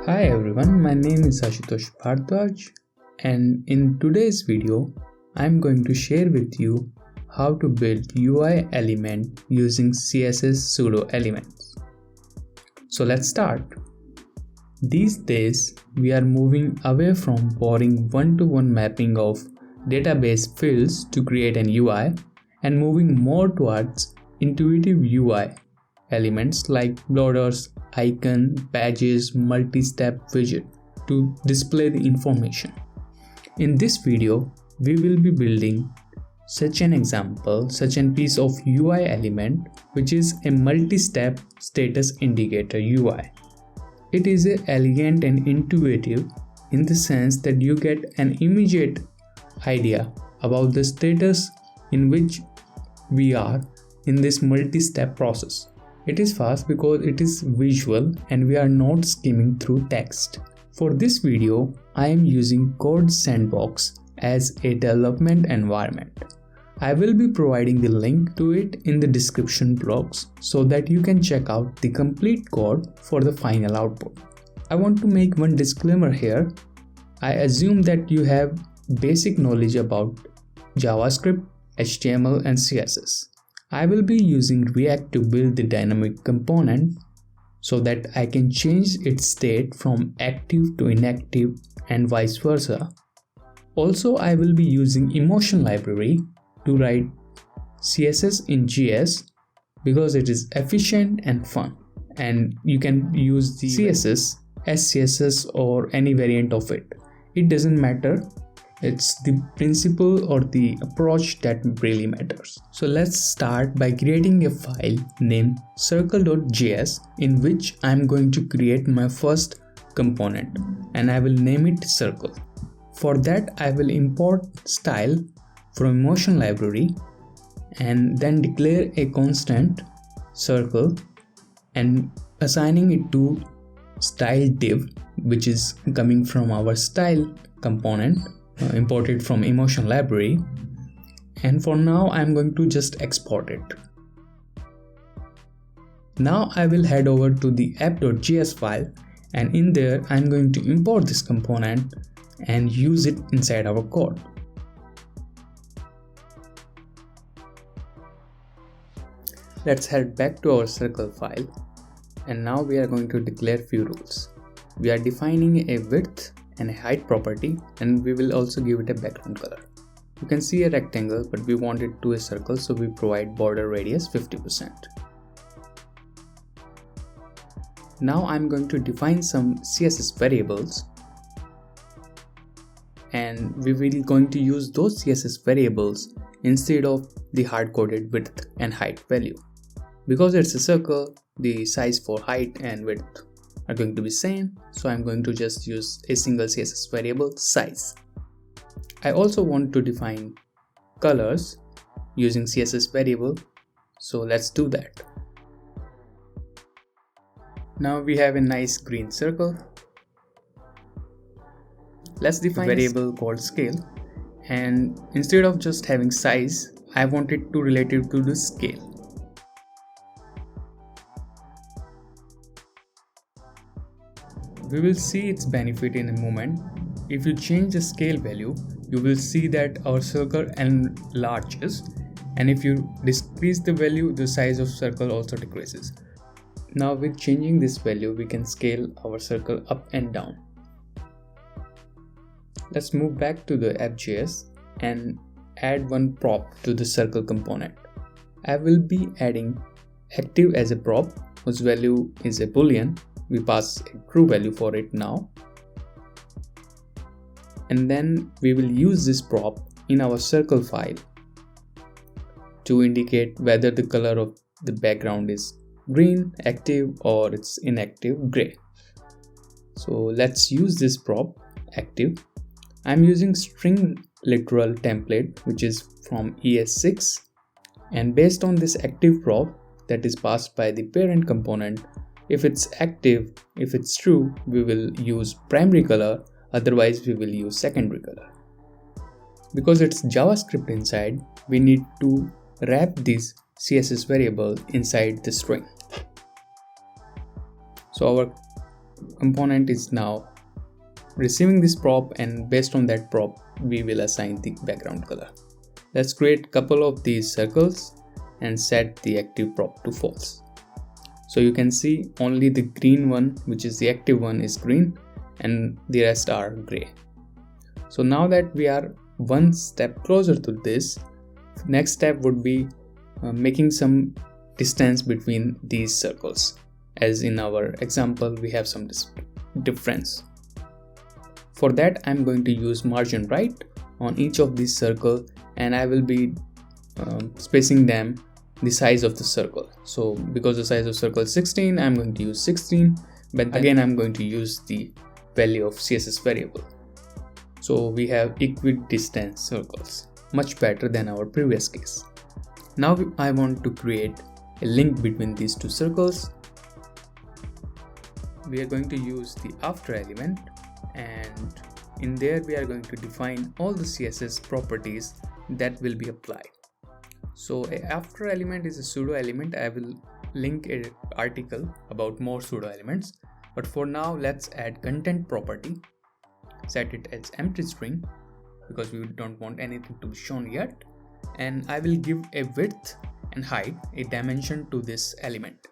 Hi everyone, my name is Ashutosh Bhardwaj, and in today's video I'm going to share with you how to build UI element using CSS pseudo-elements. So let's start. These days we are moving away from boring one-to-one mapping of database fields to create an UI and moving more towards intuitive UI elements like borders, icon, badges, multi-step widget to display the information. In this video, we will be building such an piece of UI element which is a multi-step status indicator UI. It is elegant and intuitive in the sense that you get an immediate idea about the status in which we are in this multi-step process. It is fast because it is visual and we are not skimming through text. For this video, I am using Code Sandbox as a development environment. I will be providing the link to it in the description box so that you can check out the complete code for the final output. I want to make one disclaimer here. I assume that you have basic knowledge about JavaScript, HTML and CSS. I will be using React to build the dynamic component so that I can change its state from active to inactive and vice versa. Also, I will be using Emotion library to write CSS in JS because it is efficient and fun, and you can use the CSS as CSS or any variant of it. It doesn't matter. It's the principle or the approach that really matters. So let's start by creating a file named circle.js in which I'm going to create my first component and I will name it circle. For that, I will import style from Emotion library and then declare a constant circle and assigning it to style div, which is coming from our style component imported from Emotion library, and for now I'm going to just export it. Now I will head over to the app.js file and in there I'm going to import this component and use it inside our code. Let's head back to our circle file and now we are going to declare few rules. We are defining a width and a height property, and we will also give it a background color. You can see a rectangle, but we want it to a circle, so we provide border radius 50%. Now I'm going to define some CSS variables, and we will going to use those CSS variables instead of the hard-coded width and height value. Because it's a circle, the size for height and width are going to be same, so I'm going to just use a single CSS variable size. I also want to define colors using CSS variable, so let's do that. Now we have a nice green circle. Let's define a variable called scale, and instead of just having size, I want it to relate it to the scale. We will see its benefit in a moment. If you change the scale value, you will see that our circle enlarges, and if you decrease the value, the size of circle also decreases. Now with changing this value, we can scale our circle up and down. Let's move back to the app.js and add one prop to the circle component. I will be adding active as a prop whose value is a boolean. We pass a true value for it now, and then we will use this prop in our circle file to indicate whether the color of the background is green, active, or it's inactive, gray. So let's use this prop active. I'm using string literal template which is from ES6, and based on this active prop that is passed by the parent component, if it's active, if it's true, we will use primary color, otherwise we will use secondary color. Because it's JavaScript inside, we need to wrap this CSS variable inside the string. So our component is now receiving this prop, and based on that prop we will assign the background color. Let's create a couple of these circles and set the active prop to false. So you can see only the green one, which is the active one, is green and the rest are gray. So now that we are one step closer to this, next step would be making some distance between these circles. As in our example, we have some difference. For that, I'm going to use margin right on each of these circles, and I will be spacing them the size of the circle. So because the size of circle is 16, I'm going to use 16, but again I'm going to use the value of CSS variable. So we have equidistant circles, much better than our previous case. Now I want to create a link between these two circles. We are going to use the after element, and in there we are going to define all the CSS properties that will be applied. So a after element is a pseudo element. I will link an article about more pseudo elements, but for now let's add content property. Set it as empty string because we don't want anything to be shown yet, and I will give a width and height, a dimension to this element.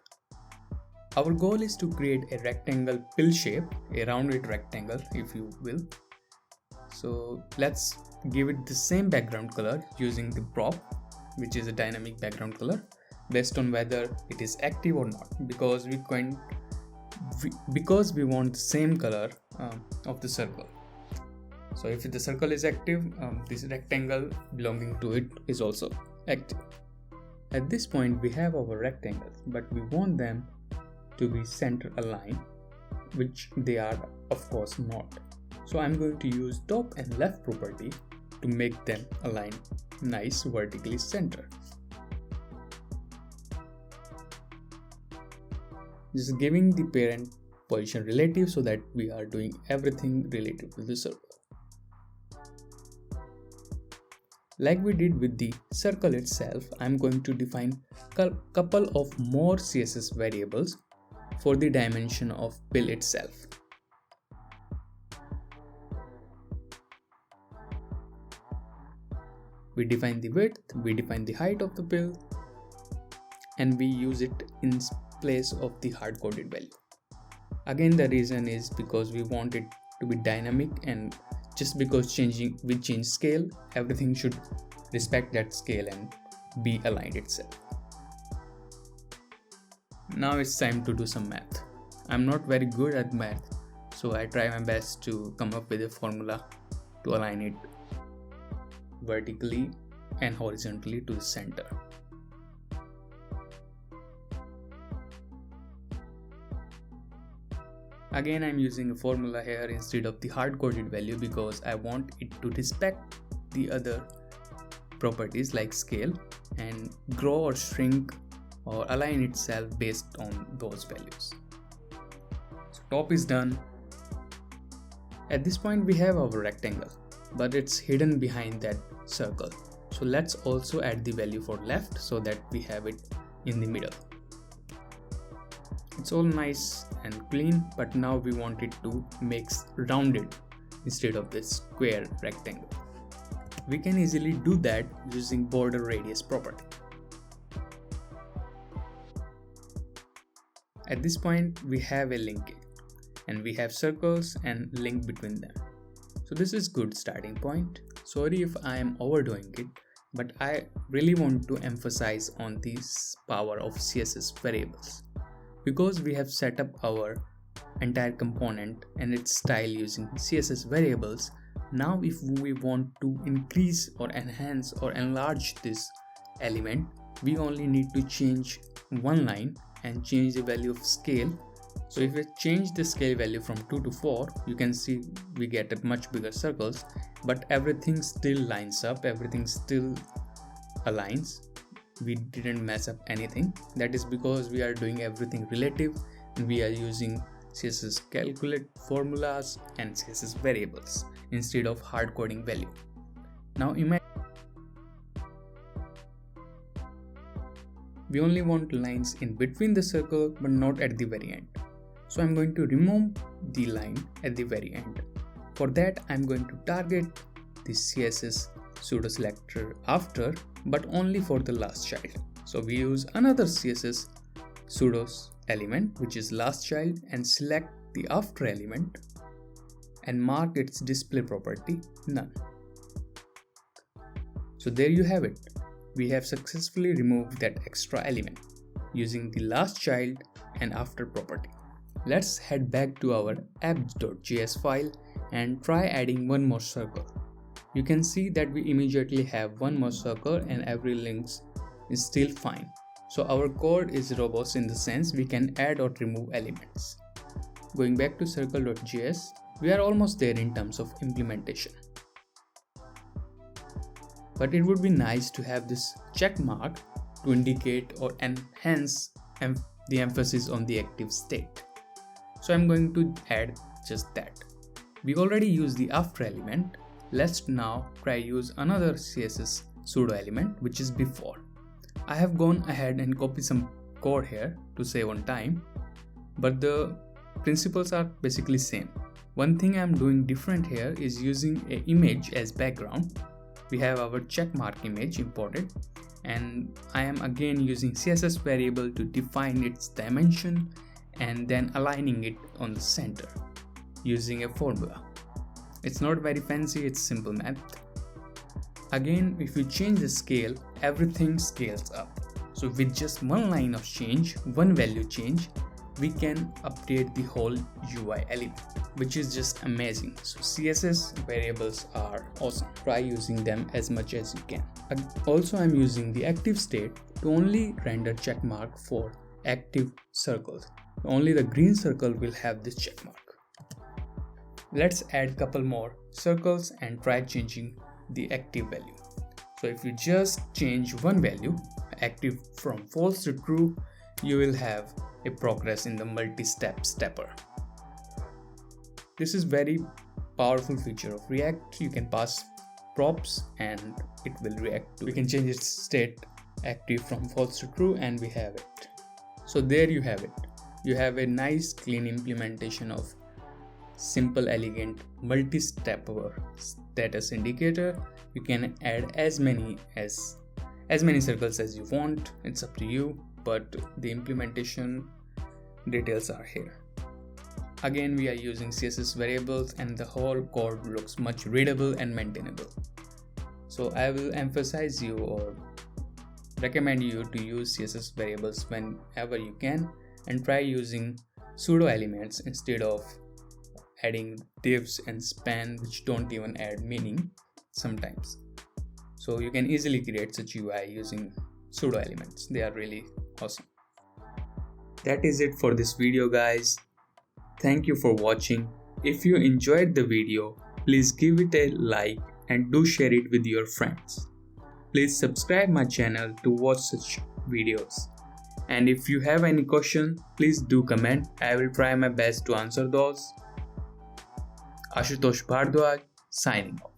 Our goal is to create a rectangle pill shape, a rounded rectangle if you will. So let's give it the same background color using the prop, which is a dynamic background color, based on whether it is active or not, because we want the same color of the circle. So if the circle is active, this rectangle belonging to it is also active. At this point we have our rectangles, but we want them to be center aligned, which they are of course not. So I'm going to use top and left property to make them align nice vertically center. Just giving the parent position relative so that we are doing everything relative to the circle. Like we did with the circle itself, I'm going to define a couple of more CSS variables for the dimension of pill itself. We define the width, we define the height of the pill, and we use it in place of the hard-coded value. Again, the reason is because we want it to be dynamic, and just because we change scale, everything should respect that scale and be aligned itself. Now it's time to do some math. I'm not very good at math, so I try my best to come up with a formula to align it vertically and horizontally to the center. Again, I'm using a formula here instead of the hard-coded value because I want it to respect the other properties like scale and grow or shrink or align itself based on those values. So top is done. At this point we have our rectangle, but it's hidden behind that circle. So let's also add the value for left so that we have it in the middle. It's all nice and clean, but now we want it to make rounded instead of this square rectangle. We can easily do that using border radius property. At this point we have a linkage and we have circles and link between them. So this is good starting point. Sorry if I am overdoing it, but I really want to emphasize on this power of CSS variables. Because we have set up our entire component and its style using CSS variables, now if we want to increase or enhance or enlarge this element, we only need to change one line and change the value of scale. So if we change the scale value from 2 to 4, you can see we get a much bigger circles, but everything still lines up, everything still aligns. We didn't mess up anything. That is because we are doing everything relative and we are using CSS calculate formulas and CSS variables instead of hard coding value. Now imagine we only want lines in between the circle but not at the very end. So I'm going to remove the line at the very end. For that, I'm going to target the CSS pseudo selector after, but only for the last child. So we use another CSS pseudo element, which is last child, and select the after element and mark its display property none. So there you have it. We have successfully removed that extra element using the last child and after property. Let's head back to our apps.js file and try adding one more circle. You can see that we immediately have one more circle and every link is still fine. So our code is robust in the sense we can add or remove elements. Going back to circle.js, we are almost there in terms of implementation. But it would be nice to have this check mark to indicate or enhance the emphasis on the active state. So I'm going to add just that. We already used the after element. Let's now try use another CSS pseudo element, which is before. I have gone ahead and copied some code here to save on time, but the principles are basically same. One thing I'm doing different here is using an image as background. We have our checkmark image imported, and I am again using CSS variable to define its dimension and then aligning it on the center using a formula. It's not very fancy, it's simple math. Again, if we change the scale, everything scales up. So with just one line of change, one value change, we can update the whole UI element, which is just amazing. So CSS variables are awesome. Try using them as much as you can. Also, I'm using the active state to only render checkmark for active circles. Only the green circle will have this checkmark. Let's add couple more circles and try changing the active value. So if you just change one value, active from false to true, you will have a progress in the multi-step stepper. This is very powerful feature of React. You can pass props and it will react to. We can change its state active from false to true and we have it. So there you have it. You have a nice clean implementation of simple, elegant, multi-stepper status indicator. You can add as many circles as you want. It's up to you, but the implementation details are here. Again, we are using CSS variables and the whole code looks much readable and maintainable. So I will emphasize you or recommend you to use CSS variables whenever you can, and try using pseudo elements instead of adding divs and span, which don't even add meaning sometimes. So you can easily create such UI using pseudo elements. They are really awesome. That is it for this video, guys. Thank you for watching. If you enjoyed the video, please give it a like and do share it with your friends. Please subscribe my channel to watch such videos. And if you have any question, please do comment. I will try my best to answer those. Ashutosh Bhardwaj signing off.